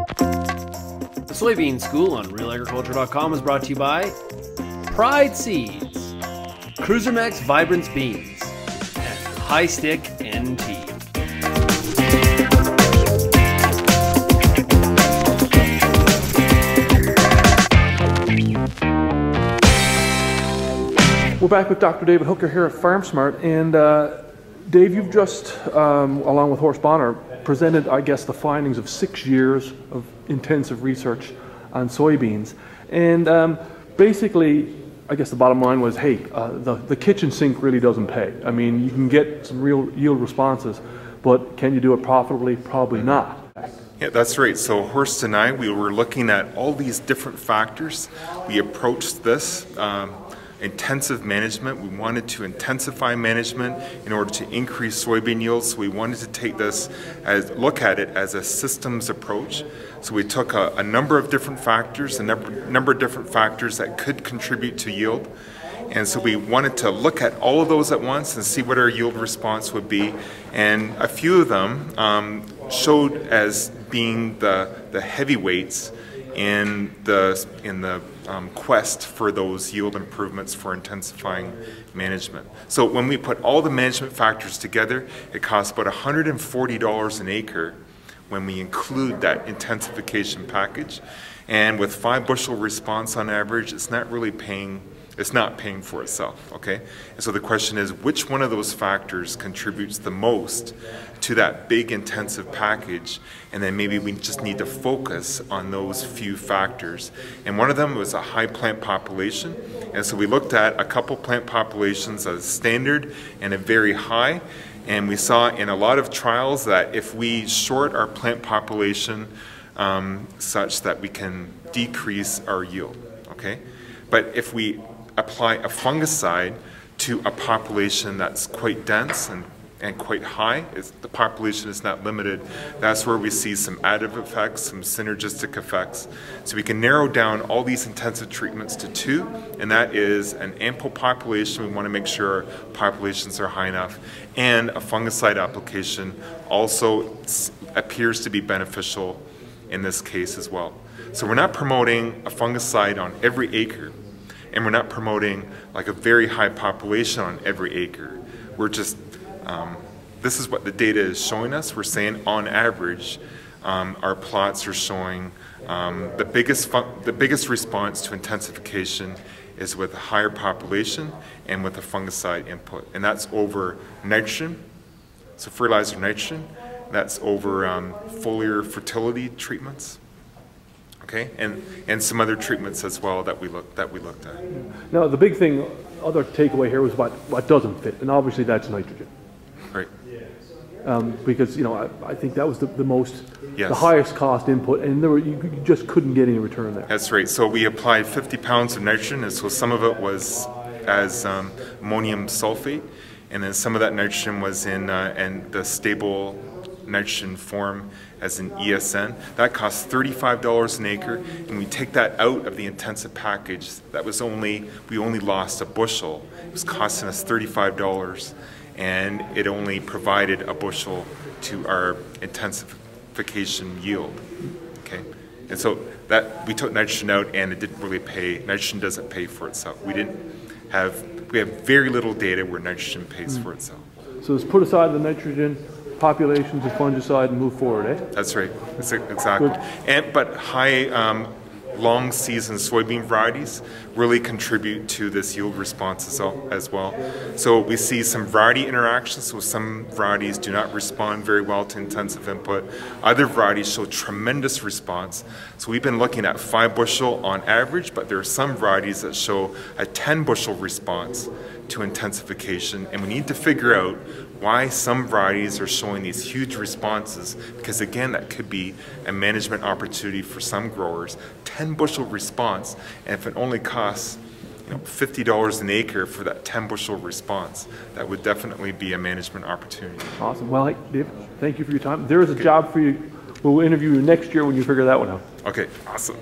The Soybean School on RealAgriculture.com is brought to you by Pride Seeds, Cruiser Max Vibrance Beans, and High Stick NT. We're back with Dr. David Hooker here at FarmSmart, and Dave, you've just, along with Horst Bonner, presented, I guess, the findings of 6 years of intensive research on soybeans. And basically, I guess the bottom line was, hey, the kitchen sink really doesn't pay. I mean, you can get some real yield responses, but can you do it profitably? Probably not. Yeah, that's right. So Horst and I, we were looking at all these different factors. We approached this intensive management. We wanted to intensify management in order to increase soybean yields. So we wanted to take this look at it as a systems approach. So we took a number of different factors, a number of different factors that could contribute to yield. And so we wanted to look at all of those at once and see what our yield response would be. And a few of them showed as being the heavyweights in the quest for those yield improvements for intensifying management. So when we put all the management factors together, it costs about $140 an acre when we include that intensification package. And with 5 bushel response on average, it's not paying for itself, okay? And so the question is, which one of those factors contributes the most to that big intensive package? And then maybe we just need to focus on those few factors. And one of them was a high plant population. And so we looked at a couple plant populations, a standard and a very high. And we saw in a lot of trials that if we short our plant population such that we can decrease our yield, okay? But if we apply a fungicide to a population that's quite dense and quite high, the population is not limited, that's where we see some additive effects, some synergistic effects. So we can narrow down all these intensive treatments to 2, and that is an ample population. We want to make sure our populations are high enough, and a fungicide application also appears to be beneficial in this case as well. So we're not promoting a fungicide on every acre, and we're not promoting like a very high population on every acre. We're just, this is what the data is showing us. We're saying on average, our plots are showing the biggest response to intensification is with a higher population and with a fungicide input. And that's over nitrogen, so fertilizer nitrogen, that's over foliar fertility treatments. Okay, and some other treatments as well that we looked at. Now, the big thing, other takeaway here was what doesn't fit, and obviously that's nitrogen. Right. Because I think that was the yes. highest cost input, and you just couldn't get any return there. That's right. So we applied 50 pounds of nitrogen, and so some of it was as ammonium sulfate, and then some of that nitrogen was in the stable nitrogen form as an ESN. That costs $35 an acre, and we take that out of the intensive package. That was we only lost a bushel. It was costing us $35, and it only provided a bushel to our intensification yield. Okay, and so that we took nitrogen out, and it didn't really pay. Nitrogen doesn't pay for itself. We have very little data where nitrogen pays for itself. So let's put aside the nitrogen populations of fungicide and move forward, eh? That's right. That's exactly. But high long season soybean varieties really contribute to this yield response as well. So we see some variety interactions. So some varieties do not respond very well to intensive input. Other varieties show tremendous response. So we've been looking at 5 bushel on average, but there are some varieties that show a 10 bushel response to intensification, and we need to figure out why some varieties are showing these huge responses, because again, that could be a management opportunity for some growers. 10 bushel response, and if it only costs $50 an acre for that 10 bushel response, that would definitely be a management opportunity. Awesome. Well, Dave, thank you for your time. There is a job for you. We'll interview you next year when you figure that one out. Okay, awesome.